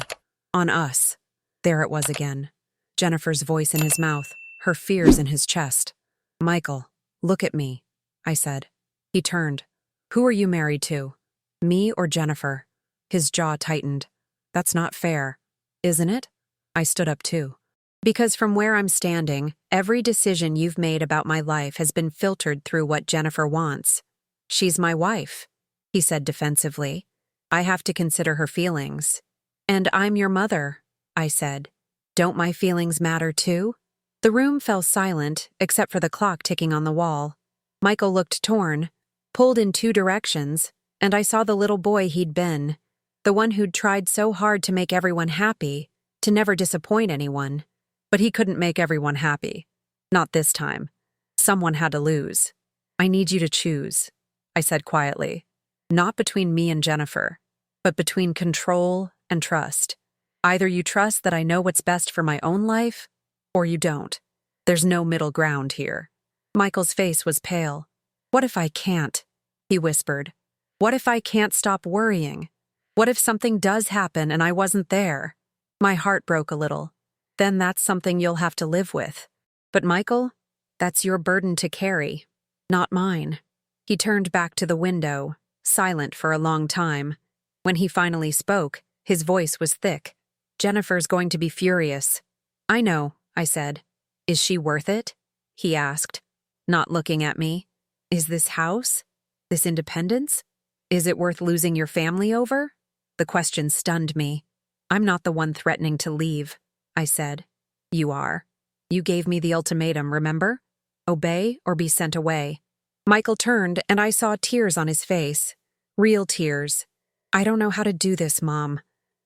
A: On us. There it was again. Jennifer's voice in his mouth, her fears in his chest. Michael, look at me, I said. He turned. Who are you married to? Me or Jennifer? His jaw tightened. That's not fair, isn't it? I stood up too. Because from where I'm standing, every decision you've made about my life has been filtered through what Jennifer wants. She's my wife, he said defensively. I have to consider her feelings. And I'm your mother, I said. Don't my feelings matter too? The room fell silent, except for the clock ticking on the wall. Michael looked torn, pulled in two directions, and I saw the little boy he'd been, the one who'd tried so hard to make everyone happy, to never disappoint anyone. But he couldn't make everyone happy. Not this time. Someone had to lose. I need you to choose, I said quietly. Not between me and Jennifer, but between control and trust. Either you trust that I know what's best for my own life, or you don't. There's no middle ground here. Michael's face was pale. What if I can't? He whispered. What if I can't stop worrying? What if something does happen and I wasn't there? My heart broke a little. Then that's something you'll have to live with. But Michael, that's your burden to carry, not mine. He turned back to the window, silent for a long time. When he finally spoke, his voice was thick. Jennifer's going to be furious. I know, I said. Is she worth it? He asked, not looking at me. Is this house? This independence? Is it worth losing your family over? The question stunned me. I'm not the one threatening to leave, I said. You are. You gave me the ultimatum, remember? Obey or be sent away. Michael turned and I saw tears on his face. Real tears. I don't know how to do this, Mom.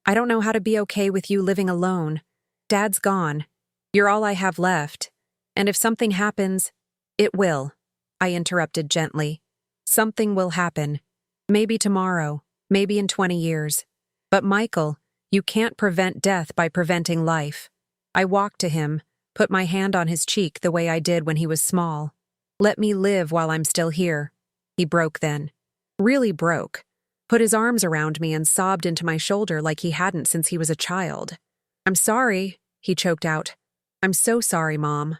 A: I don't know how to be okay with you living alone. Dad's gone. You're all I have left. And if something happens, it will. I interrupted gently. Something will happen. Maybe tomorrow, maybe in 20 years. But Michael, you can't prevent death by preventing life. I walked to him, put my hand on his cheek the way I did when he was small. Let me live while I'm still here. He broke then. Really broke. Put his arms around me and sobbed into my shoulder like he hadn't since he was a child. I'm sorry, he choked out. I'm so sorry, Mom.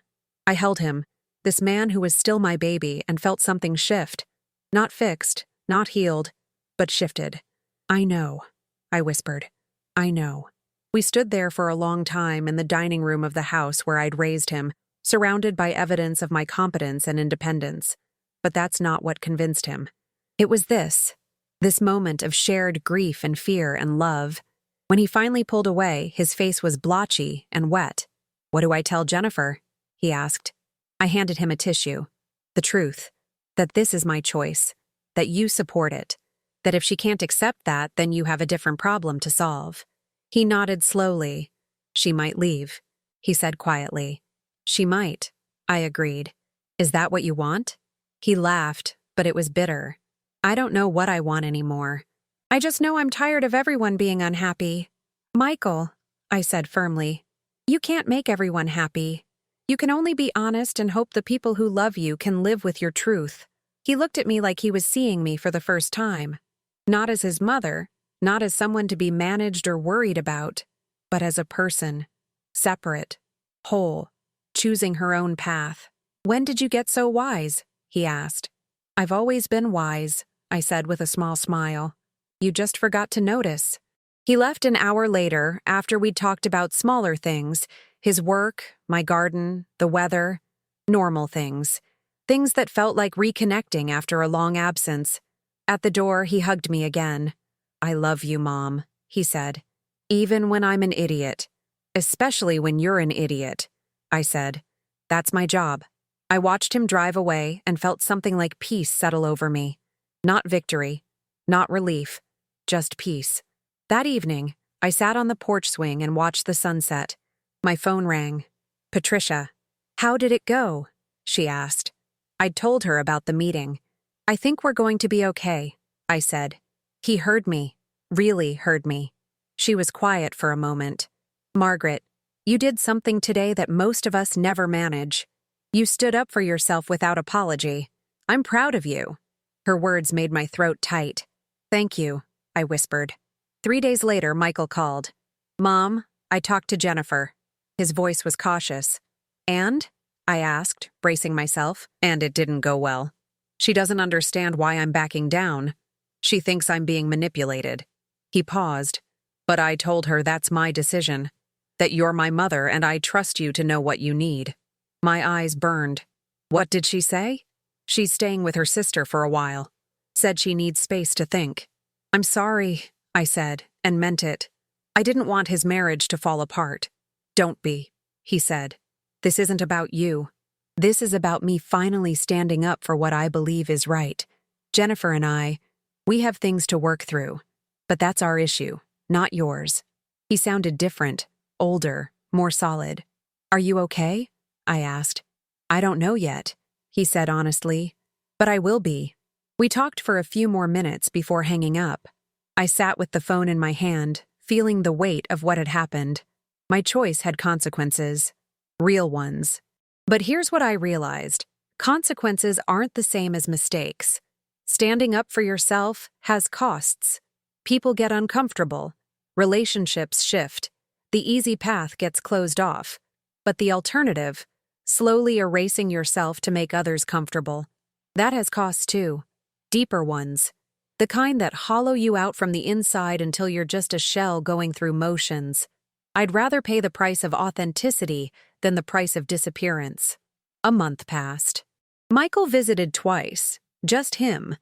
A: I held him, this man who was still my baby, and felt something shift. Not fixed, not healed, but shifted. I know, I whispered. I know. We stood there for a long time in the dining room of the house where I'd raised him, surrounded by evidence of my competence and independence. But that's not what convinced him. It was this moment of shared grief and fear and love. When he finally pulled away, his face was blotchy and wet. What do I tell Jennifer? He asked. I handed him a tissue. The truth. That this is my choice. That you support it. That if she can't accept that, then you have a different problem to solve. He nodded slowly. She might leave, he said quietly. She might, I agreed. Is that what you want? He laughed, but it was bitter. I don't know what I want anymore. I just know I'm tired of everyone being unhappy. Michael, I said firmly, you can't make everyone happy. You can only be honest and hope the people who love you can live with your truth. He looked at me like he was seeing me for the first time. Not as his mother, not as someone to be managed or worried about, but as a person. Separate, whole, choosing her own path. When did you get so wise? He asked. I've always been wise, I said with a small smile. You just forgot to notice. He left an hour later after we'd talked about smaller things, his work, my garden, the weather, normal things. Things that felt like reconnecting after a long absence. At the door, he hugged me again. I love you, Mom, he said. Even when I'm an idiot. Especially when you're an idiot, I said. That's my job. I watched him drive away and felt something like peace settle over me. Not victory, not relief, just peace. That evening, I sat on the porch swing and watched the sunset. My phone rang. Patricia. How did it go? She asked. I'd told her about the meeting. I think we're going to be okay, I said. He heard me. Really heard me. She was quiet for a moment. Margaret, you did something today that most of us never manage. You stood up for yourself without apology. I'm proud of you. Her words made my throat tight. Thank you, I whispered. 3 days later, Michael called. Mom, I talked to Jennifer. His voice was cautious. And? I asked, bracing myself, and it didn't go well. She doesn't understand why I'm backing down. She thinks I'm being manipulated. He paused, but I told her that's my decision, that you're my mother and I trust you to know what you need. My eyes burned. What did she say? She's staying with her sister for a while. Said she needs space to think. I'm sorry, I said, and meant it. I didn't want his marriage to fall apart. Don't be, he said. This isn't about you. This is about me finally standing up for what I believe is right. Jennifer and I, we have things to work through. But that's our issue, not yours. He sounded different, older, more solid. Are you okay? I asked. I don't know yet, he said honestly. But I will be. We talked for a few more minutes before hanging up. I sat with the phone in my hand, feeling the weight of what had happened. My choice had consequences. Real ones. But here's what I realized. Consequences aren't the same as mistakes. Standing up for yourself has costs. People get uncomfortable. Relationships shift. The easy path gets closed off. But the alternative, slowly erasing yourself to make others comfortable, that has costs too. Deeper ones. The kind that hollow you out from the inside until you're just a shell going through motions. I'd rather pay the price of authenticity than the price of disappearance. A month passed. Michael visited twice, just him,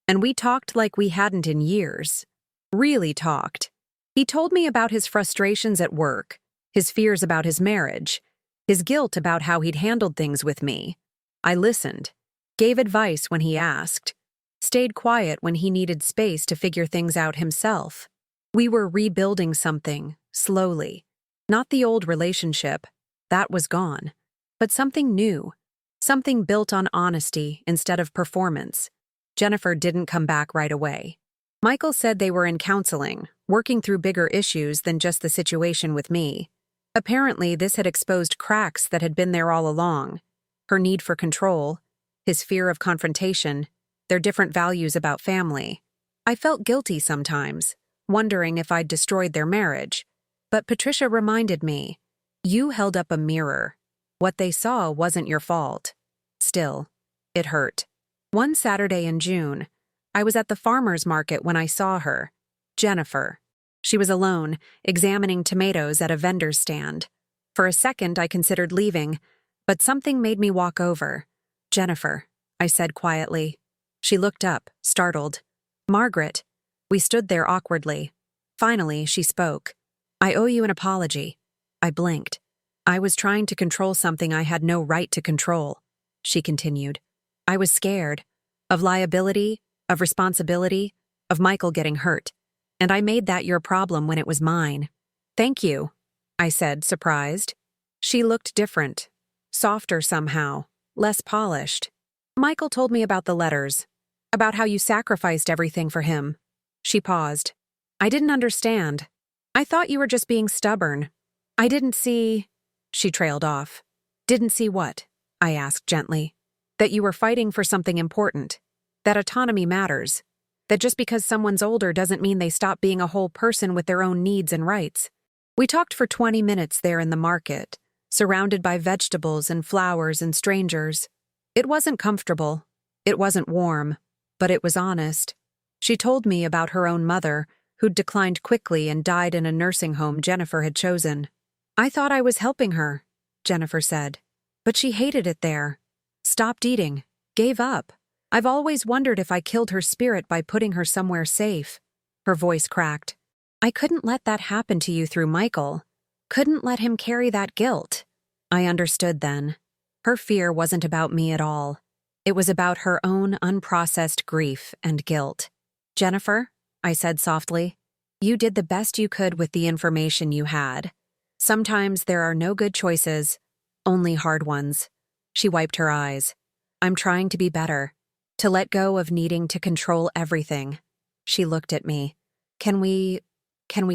A: and we talked like we hadn't in years. Really talked. He told me about his frustrations at work, his fears about his marriage, his guilt about how he'd handled things with me. I listened, gave advice when he asked, stayed quiet when he needed space to figure things out himself. We were rebuilding something, slowly. Not the old relationship, that was gone, but something new, something built on honesty instead of performance. Jennifer didn't come back right away. Michael said they were in counseling, working through bigger issues than just the situation with me. Apparently, this had exposed cracks that had been there all along. Her need for control, his fear of confrontation, their different values about family. I felt guilty sometimes, wondering if I'd destroyed their marriage. But Patricia reminded me, you held up a mirror. What they saw wasn't your fault. Still, it hurt. One Saturday in June, I was at the farmer's market when I saw her, Jennifer. She was alone, examining tomatoes at a vendor's stand. For a second, I considered leaving, but something made me walk over. Jennifer, I said quietly. She looked up, startled. Margaret. We stood there awkwardly. Finally, she spoke. I owe you an apology. I blinked. I was trying to control something I had no right to control, she continued. I was scared. Of liability, of responsibility, of Michael getting hurt. And I made that your problem when it was mine. Thank you, I said, surprised. She looked different. Softer somehow. Less polished. Michael told me about the letters. About how you sacrificed everything for him. She paused. I didn't understand. I thought you were just being stubborn. I didn't see... She trailed off. Didn't see what? I asked gently. That you were fighting for something important. That autonomy matters. That just because someone's older doesn't mean they stop being a whole person with their own needs and rights. We talked for 20 minutes there in the market, surrounded by vegetables and flowers and strangers. It wasn't comfortable. It wasn't warm. But it was honest. She told me about her own mother, who'd declined quickly and died in a nursing home Jennifer had chosen. I thought I was helping her, Jennifer said. But she hated it there. Stopped eating. Gave up. I've always wondered if I killed her spirit by putting her somewhere safe. Her voice cracked. I couldn't let that happen to you through Michael. Couldn't let him carry that guilt. I understood then. Her fear wasn't about me at all. It was about her own unprocessed grief and guilt. Jennifer, I said softly, You did the best you could with the information you had. Sometimes there are no good choices, only hard ones. She wiped her eyes. I'm trying to be better, to let go of needing to control everything. She looked at me. Can we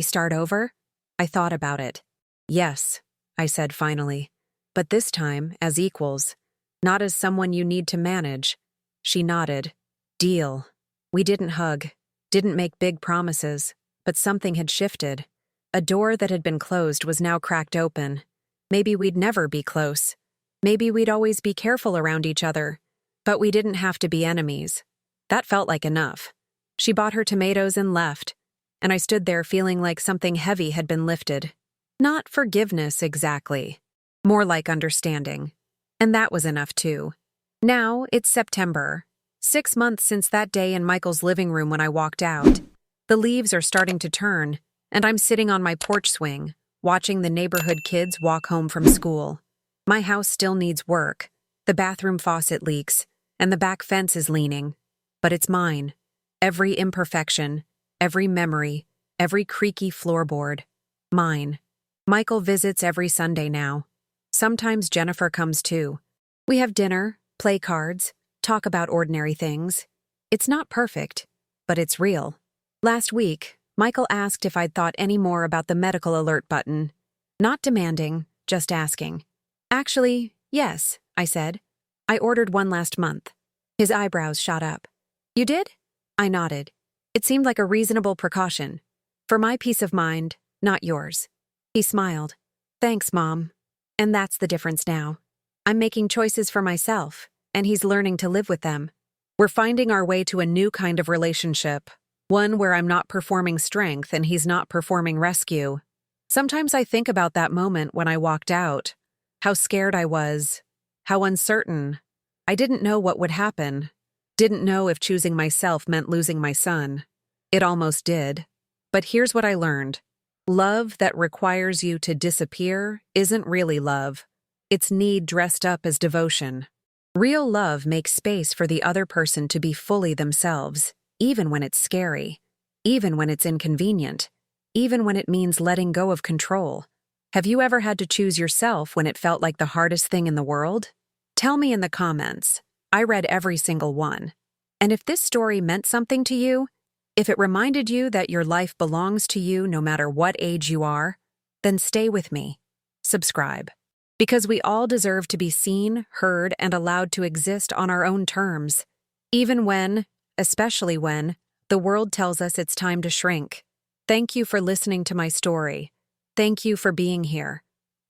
A: start over? I thought about it. Yes, I said finally. But this time as equals, not as someone you need to manage. She nodded. Deal. We didn't hug, didn't make big promises, but something had shifted. A door that had been closed was now cracked open. Maybe we'd never be close. Maybe we'd always be careful around each other. But we didn't have to be enemies. That felt like enough. She bought her tomatoes and left, and I stood there feeling like something heavy had been lifted. Not forgiveness exactly, more like understanding. And that was enough too. Now it's September, 6 months since that day in Michael's living room when I walked out. The leaves are starting to turn, and I'm sitting on my porch swing, watching the neighborhood kids walk home from school. My house still needs work. The bathroom faucet leaks, and the back fence is leaning. But it's mine. Every imperfection, every memory, every creaky floorboard. Mine. Michael visits every Sunday now. Sometimes Jennifer comes too. We have dinner, play cards, talk about ordinary things. It's not perfect, but it's real. Last week, Michael asked if I'd thought any more about the medical alert button. Not demanding, just asking. Actually, yes, I said. I ordered one last month. His eyebrows shot up. You did? I nodded. It seemed like a reasonable precaution. For my peace of mind, not yours. He smiled. Thanks, Mom. And that's the difference now. I'm making choices for myself, and he's learning to live with them. We're finding our way to a new kind of relationship. One where I'm not performing strength and he's not performing rescue. Sometimes I think about that moment when I walked out. How scared I was. How uncertain. I didn't know what would happen. Didn't know if choosing myself meant losing my son. It almost did. But here's what I learned. Love that requires you to disappear isn't really love. It's need dressed up as devotion. Real love makes space for the other person to be fully themselves, even when it's scary, even when it's inconvenient, even when it means letting go of control. Have you ever had to choose yourself when it felt like the hardest thing in the world? Tell me in the comments. I read every single one. And if this story meant something to you, if it reminded you that your life belongs to you no matter what age you are, then stay with me. Subscribe. Because we all deserve to be seen, heard, and allowed to exist on our own terms, even when, especially when, the world tells us it's time to shrink. Thank you for listening to my story. Thank you for being here.